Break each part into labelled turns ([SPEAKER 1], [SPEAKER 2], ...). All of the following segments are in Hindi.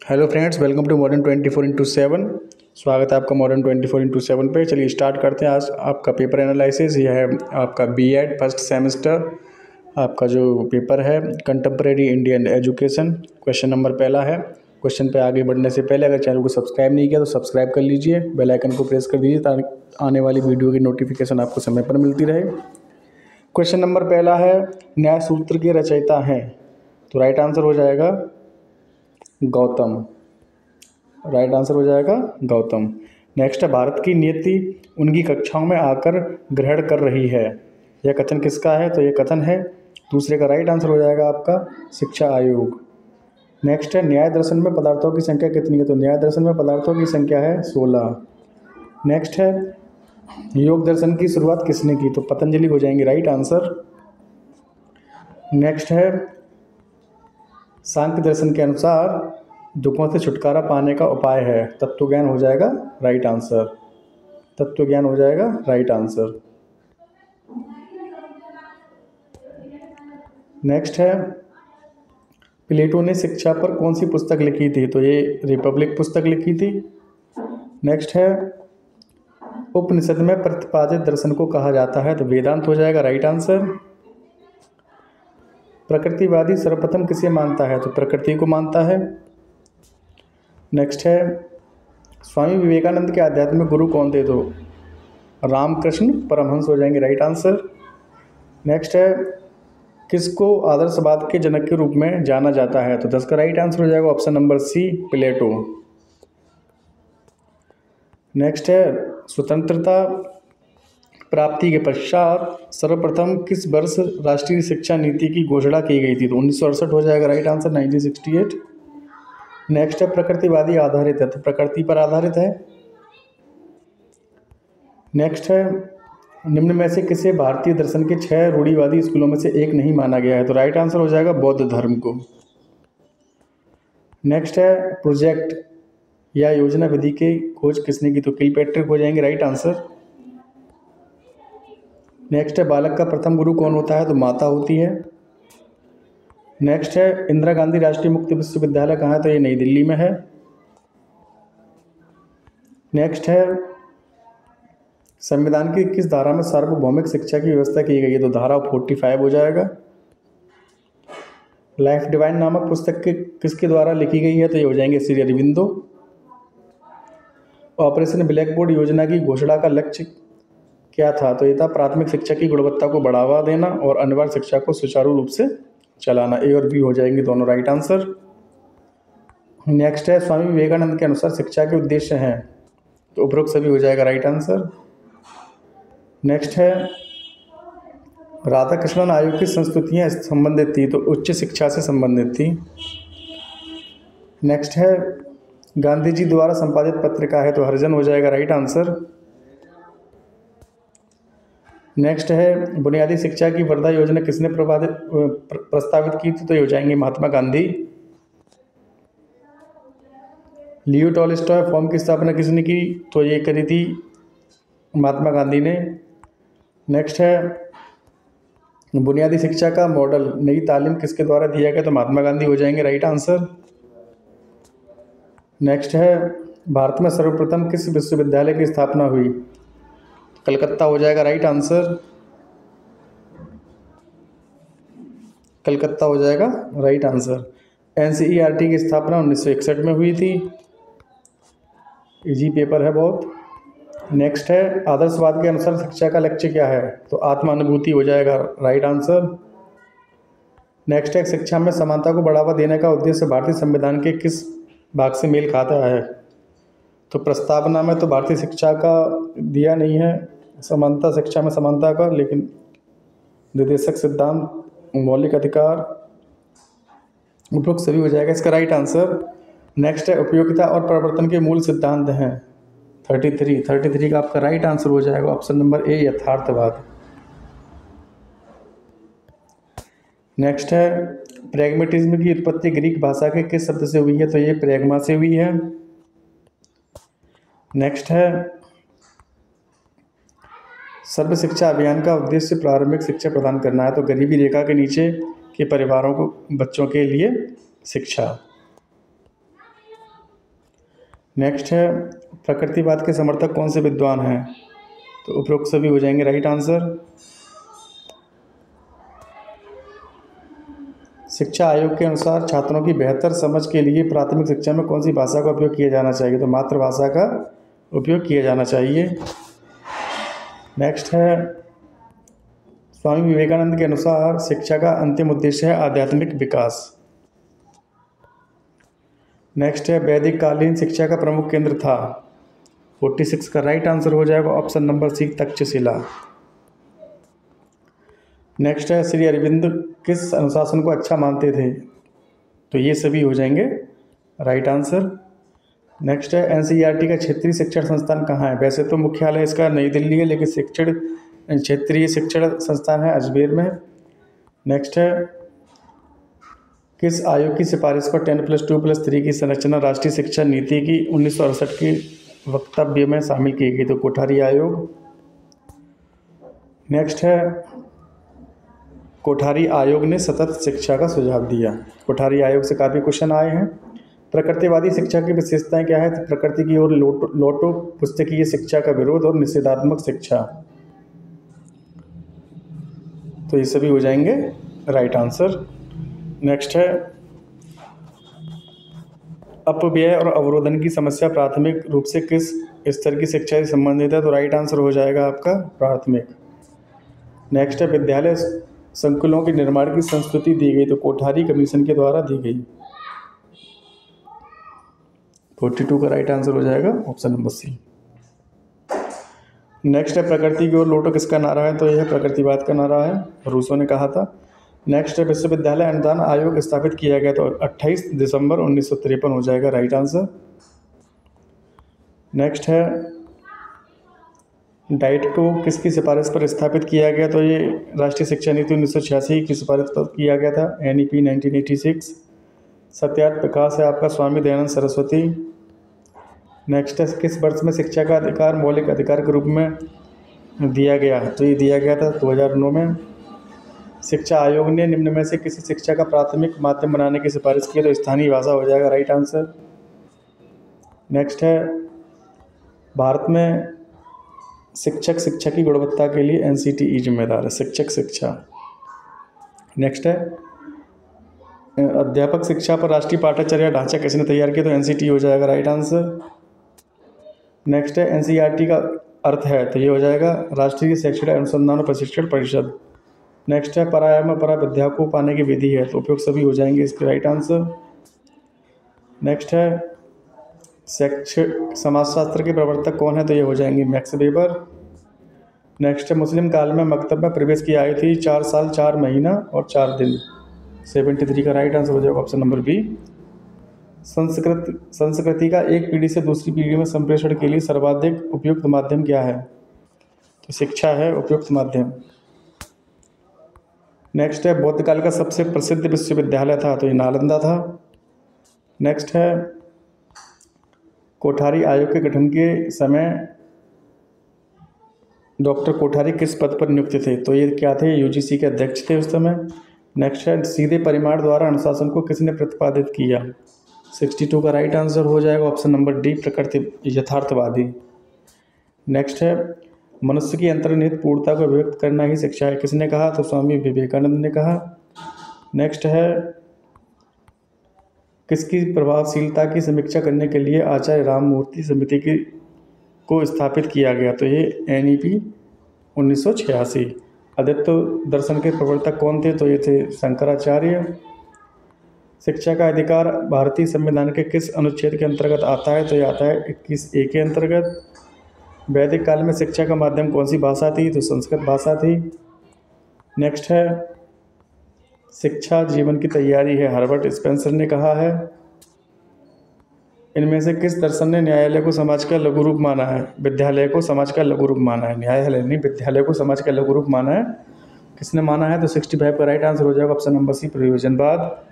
[SPEAKER 1] Hello friends, welcome to modern 24x7। स्वागत है आपका मॉडर्न 24x7 पे। चलिए स्टार्ट करते हैं आज आपका पेपर एनालिसिस। यह है आपका बीएड फर्स्ट सेमेस्टर आपका जो पेपर है contemporary Indian education. Question number पहला है। क्वेश्चन पे आगे बढ़ने से पहले अगर चैनल को सब्सक्राइब नहीं किया तो सब्सक्राइब कर लीजिए, बेल आइकन को प्रेस कर दीजिए ताकि आने वाली वीडियो की नोटिफिकेशन आपको समय पर मिलती रहे। क्वेश्चन नंबर पहला है, न्याय सूत्र के रचयिता हैं, तो राइट आंसर हो जाएगा गौतम। राइट आंसर हो जाएगा गौतम। नेक्स्ट है, भारत की नीति उनकी कक्षाओं में आकर ग्रहण कर रही है। यह कथन किसका है? तो यह कथन है दूसरे का। राइट आंसर हो जाएगा आपका शिक्षा आयोग। नेक्स्ट है, न्याय दर्शन में पदार्थों की संख्या कितनी है? तो न्याय दर्शन में पदार्थों की संख्या है 16। नेक्स्ट है, योग दर्शन की शुरुआत किसने की? तो पतंजलि हो जाएंगे राइट आंसर। नेक्स्ट है, सांख्य दर्शन के अनुसार दुखों से छुटकारा पाने का उपाय है। तत्व ज्ञान हो जाएगा राइट आंसर। तत्व ज्ञान हो जाएगा राइट आंसर। नेक्स्ट है, प्लेटो ने शिक्षा पर कौन सी पुस्तक लिखी थी? तो ये रिपब्लिक पुस्तक लिखी थी। नेक्स्ट है, उपनिषद में प्रतिपादित दर्शन को कहा जाता है? तो वेदांत हो जाएगा राइट आंसर। प्रकृतिवादी सर्वप्रथम किसे मानता है? तो प्रकृति को मानता है। नेक्स्ट है, स्वामी विवेकानंद के आध्यात्मिक गुरु कौन थे? तो रामकृष्ण परमहंस हो जाएंगे राइट आंसर। नेक्स्ट है, किसको आदर्शवाद के जनक के रूप में जाना जाता है? तो 10 का राइट आंसर हो जाएगा ऑप्शन नंबर सी, प्लेटो। नेक्स्ट है, स्वतंत्रता प्राप्ति के पश्चात सर्वप्रथम किस वर्ष राष्ट्रीय शिक्षा नीति की घोषणा की गई थी? तो 1968 हो जाएगा राइट आंसर, 1968। नेक्स्ट है, प्रकृतिवादी आधारित है, तो प्रकृति पर आधारित है। नेक्स्ट है, निम्न में से किसे भारतीय दर्शन के 6 रूढ़िवादी स्कूलों में से एक नहीं माना गया है? तो राइट आंसर हो जाएगा बौद्ध धर्म को। नेक्स्ट है, प्रोजेक्ट या योजना विधि की खोज किसने की? तो किलपैट्रिक हो जाएंगे राइट आंसर। नेक्स्ट है, बालक का प्रथम गुरु कौन होता है? तो माता होती है। नेक्स्ट है, इंदिरा गांधी राष्ट्रीय मुक्त विश्वविद्यालय कहाँ है? तो ये नई दिल्ली में है। नेक्स्ट है, संविधान की किस धारा में सार्वभौमिक शिक्षा की व्यवस्था की गई है? तो धारा 45 हो जाएगा। लाइफ डिवाइन नामक पुस्तक किसके द्वारा लिखी गई है? तो ये हो जाएंगे Shri Aurobindo. Operation black board योजना की घोषणा का लक्ष्य क्या था? तो ये था प्राथमिक शिक्षा की गुणवत्ता को बढ़ावा देना और अनिवार्य शिक्षा को सुचारू रूप से चलाना। ए और बी हो जाएंगे दोनों राइट आंसर। नेक्स्ट है, स्वामी विवेकानंद के अनुसार शिक्षा के उद्देश्य हैं? तो उपरोक्त सभी हो जाएगा राइट आंसर। नेक्स्ट है, राधा कृष्णन आयोग की संस्तुतियाँ संबंधित थी? तो उच्च शिक्षा से संबंधित थी। नेक्स्ट है, गांधी जी द्वारा संपादित पत्रिका है? तो हरिजन हो जाएगा राइट आंसर। नेक्स्ट है, बुनियादी शिक्षा की वर्धा योजना किसने प्रस्तावित की थी? तो ये हो जाएंगे महात्मा गांधी। लियो टॉलस्टॉय फॉर्म की स्थापना किसने की? तो ये करी थी महात्मा गांधी ने। नेक्स्ट है, बुनियादी शिक्षा का मॉडल नई तालीम किसके द्वारा दिया गया? तो महात्मा गांधी हो जाएंगे राइट आंसर। नेक्स्ट है, भारत में सर्वप्रथम किस विश्वविद्यालय की स्थापना हुई? कलकत्ता हो जाएगा राइट आंसर। कलकत्ता हो जाएगा राइट आंसर। एनसीईआरटी की स्थापना 1961 में हुई थी। इजी पेपर है बहुत। नेक्स्ट है, आदर्शवाद के अनुसार शिक्षा का लक्ष्य क्या है? तो आत्मानुभूति हो जाएगा राइट आंसर। नेक्स्ट है, शिक्षा में समानता को बढ़ावा देने का उद्देश्य भारतीय संविधान के किस भाग से मेल खाता है? तो प्रस्तावना में तो भारतीय शिक्षा का दिया नहीं है समानता, शिक्षा में समानता का, लेकिन निर्देशक सिद्धांत, मौलिक अधिकार, उपरोक्त सभी हो जाएगा इसका राइट आंसर। नेक्स्ट है, उपयोगिता और प्रवर्तन के मूल सिद्धांत हैं? 33 का आपका राइट आंसर हो जाएगा ऑप्शन नंबर ए, यथार्थवाद। नेक्स्ट है, प्रैग्मेटिज्म की उत्पत्ति ग्रीक भाषा के किस शब्द से हुई है? तो ये प्रैग्मा से हुई है। नेक्स्ट है, सर्व शिक्षा अभियान का उद्देश्य प्रारंभिक शिक्षा प्रदान करना है? तो गरीबी रेखा के नीचे के परिवारों को बच्चों के लिए शिक्षा। नेक्स्ट है प्रकृतिवाद के समर्थक कौन से विद्वान हैं, तो उपरोक्त सभी हो जाएंगे राइट आंसर। शिक्षा आयोग के अनुसार छात्रों की बेहतर समझ के लिए प्राथमिक शिक्षा में कौन सी भाषा का उपयोग किया जाना चाहिए, तो मातृभाषा का उपयोग किया जाना चाहिए। नेक्स्ट है स्वामी विवेकानंद के अनुसार शिक्षा का अंतिम उद्देश्य है आध्यात्मिक विकास। नेक्स्ट है वैदिक कालीन शिक्षा का प्रमुख केंद्र था, 46 का राइट आंसर हो जाएगा option number C Takshashila. Next है श्री अरविंद किस अनुशासन को अच्छा मानते थे, तो ये सभी हो जाएंगे राइट आंसर। नेक्स्ट है एनसीईआरटी का क्षेत्रीय शिक्षण संस्थान कहाँ है, वैसे तो मुख्यालय इसका नई दिल्ली है, लेकिन क्षेत्रीय शिक्षण संस्थान है अजमेर में। नेक्स्ट है किस आयोग की सिफारिश पर 10+2+3 की संरचना राष्ट्रीय शिक्षा नीति की 1968 की वक्तव्य में शामिल की गई, तो कोठारी आयोग। नेक्स्ट है कोठारी आयोग ने सतत शिक्षा का सुझाव दिया। कोठारी आयोग से काफ़ी क्वेश्चन आए हैं। प्रकृतिवादी शिक्षा की विशेषताएं क्या है, तो प्रकृति की ओर लौटो, पुस्तकीय शिक्षा का विरोध और निषेधात्मक शिक्षा, तो ये सभी हो जाएंगे राइट आंसर। नेक्स्ट है अपव्यय और अवरोधन की समस्या प्राथमिक रूप से किस स्तर की शिक्षा से संबंधित है, तो राइट आंसर हो जाएगा आपका प्राथमिक। नेक्स्ट है विद्यालय संकुलों के निर्माण की संस्तुति दी गई, तो कोठारी कमीशन के द्वारा दी गई, 42 का राइट आंसर हो जाएगा ऑप्शन नंबर सी। नेक्स्ट है प्रकृति की ओर लौटो किसका नारा है, तो यह प्रकृतिवाद का नारा है, रूसो ने कहा था। नेक्स्ट है विश्वविद्यालय अनुदान आयोग स्थापित किया गया, तो 28 दिसंबर 1953 हो जाएगा राइट आंसर। नेक्स्ट है डाइट को किसकी सिफारिश पर स्थापित किया गया, तो ये राष्ट्रीय शिक्षा नीति 1986 की सिफारिश पर किया गया था, NEP 1986। सत्यार्थ प्रकाश है आपका स्वामी दयानंद सरस्वती। नेक्स्ट है किस वर्ष में शिक्षा का अधिकार मौलिक अधिकार के रूप में दिया गया, तो ये दिया गया था 2009 में। शिक्षा आयोग ने निम्न में से किसी शिक्षा का प्राथमिक माध्यम बनाने की सिफारिश की, तो स्थानीय भाषा हो जाएगा राइट आंसर। नेक्स्ट है भारत में शिक्षक शिक्षा की गुणवत्ता के लिए NCTE जिम्मेदार है, शिक्षक शिक्षा। नेक्स्ट है अध्यापक शिक्षा पर राष्ट्रीय पाठ्यचर्या ढांचा किसने तैयार किया, तो NCTE हो जाएगा राइट आंसर। नेक्स्ट है NCERT का अर्थ है, तो ये हो जाएगा राष्ट्रीय शैक्षणिक अनुसंधान और प्रशिक्षण परिषद। नेक्स्ट है पराया में परा विद्या को पाने की विधि है, तो उपयोग सभी हो जाएंगे इसके राइट आंसर। नेक्स्ट है समाजशास्त्र के प्रवर्तक कौन है, तो ये हो जाएंगे मैक्स वेबर। नेक्स्ट है मुस्लिम काल में मकतब में प्रवेश की आयु थी 4 साल 4 महीना और 4 दिन, 73 का राइट आंसर हो जाएगा ऑप्शन नंबर बी। संस्कृति का एक पीढ़ी से दूसरी पीढ़ी में संप्रेषण के लिए सर्वाधिक उपयुक्त माध्यम क्या है, तो शिक्षा है उपयुक्त माध्यम। नेक्स्ट है बौद्ध काल का सबसे प्रसिद्ध विश्वविद्यालय था, तो ये नालंदा था। नेक्स्ट है कोठारी आयोग के गठन के समय डॉक्टर कोठारी किस पद पर नियुक्त थे, तो ये क्या थे, UGC के अध्यक्ष थे उस समय। नेक्स्ट है सीधे परिमाण द्वारा अनुशासन को किसने प्रतिपादित किया, 62 का राइट आंसर हो जाएगा ऑप्शन नंबर डी प्रकृति यथार्थवादी। नेक्स्ट है मनुष्य की अंतर्निहित पूर्णता को व्यक्त करना ही शिक्षा है, किसने कहा, तो स्वामी विवेकानंद ने कहा। नेक्स्ट है किसकी प्रभावशीलता की समीक्षा करने के लिए आचार्य राममूर्ति समिति को स्थापित किया गया, तो ये NEP 1986। अद्वैत दर्शन के प्रवर्तक कौन थे, तो ये थे शंकराचार्य। शिक्षा का अधिकार भारतीय संविधान के किस अनुच्छेद के अंतर्गत आता है, तो ये आता है 21A के अंतर्गत। वैदिक काल में शिक्षा का माध्यम कौन सी भाषा थी, तो संस्कृत भाषा थी। नेक्स्ट है शिक्षा जीवन की तैयारी है, हर्बर्ट स्पेंसर ने कहा है। इनमें से किस दर्शन ने न्यायालय को समाज का लघु रूप माना है, विद्यालय को समाज का लघु रूप माना है, न्यायालय नहीं विद्यालय को समाज का लघु रूप माना है, किसने माना है, तो 65 का राइट आंसर हो जाएगा ऑप्शन नंबर सी प्रयोजनवाद।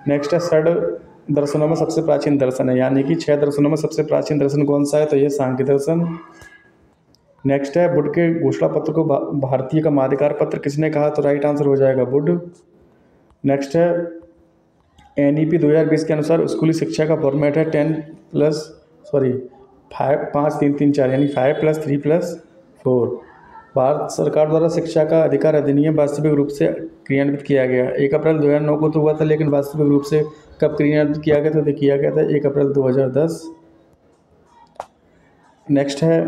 [SPEAKER 1] नेक्स्ट है षड दर्शनों में सबसे प्राचीन दर्शन है, यानी कि 6 दर्शनों में सबसे प्राचीन दर्शन कौन सा है, तो ये सांख्य दर्शन। नेक्स्ट है बुद्ध के घोषणा पत्र को भारतीय का माध्यकार पत्र किसने कहा, तो राइट आंसर हो जाएगा बुद्ध। नेक्स्ट है NEP 2020 के अनुसार स्कूली शिक्षा का फॉर्मेट है 10+4 सॉरी 5 3 3 4 यानी 5 + 3 + 4। भारत सरकार द्वारा शिक्षा का अधिकार अधिनियम वास्तविक रूप से क्रियान्वित किया गया 1 अप्रैल 2009 को तो हुआ था, लेकिन वास्तविक रूप से कब क्रियान्वित किया गया था? तो किया गया था 1 अप्रैल 2010। नेक्स्ट है,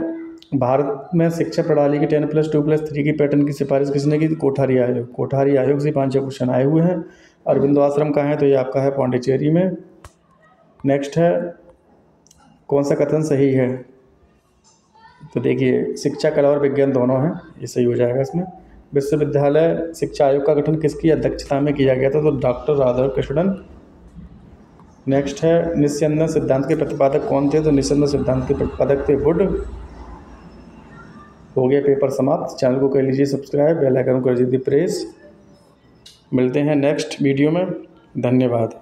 [SPEAKER 1] भारत में शिक्षा प्रणाली की 10+2+3 की पैटर्न की सिफारिश किसने की? कोठारी आयोग। कोठारी आयोग से 5 क्वेश्चन आए हुए हैं। अरविंदो आश्रम कहाँ है? तो ये आपका है पौंडीचेरी में। नेक्स्ट है, कौन सा कथन सही है? तो देखिए, शिक्षा कला और विज्ञान दोनों हैं, ये सही हो जाएगा इसमें। विश्वविद्यालय शिक्षा आयोग का गठन किसकी अध्यक्षता में किया गया था? तो डॉक्टर राधाकृष्णन। नेक्स्ट है, निस्यंदन सिद्धांत के प्रतिपादक कौन थे? तो निस्यंदन सिद्धांत के प्रतिपादक थे वुड। हो गया पेपर समाप्त। चैनल को कर लीजिए सब्सक्राइब, बेल आइकन को कर दीजिए प्रेस। मिलते हैं नेक्स्ट वीडियो में। धन्यवाद।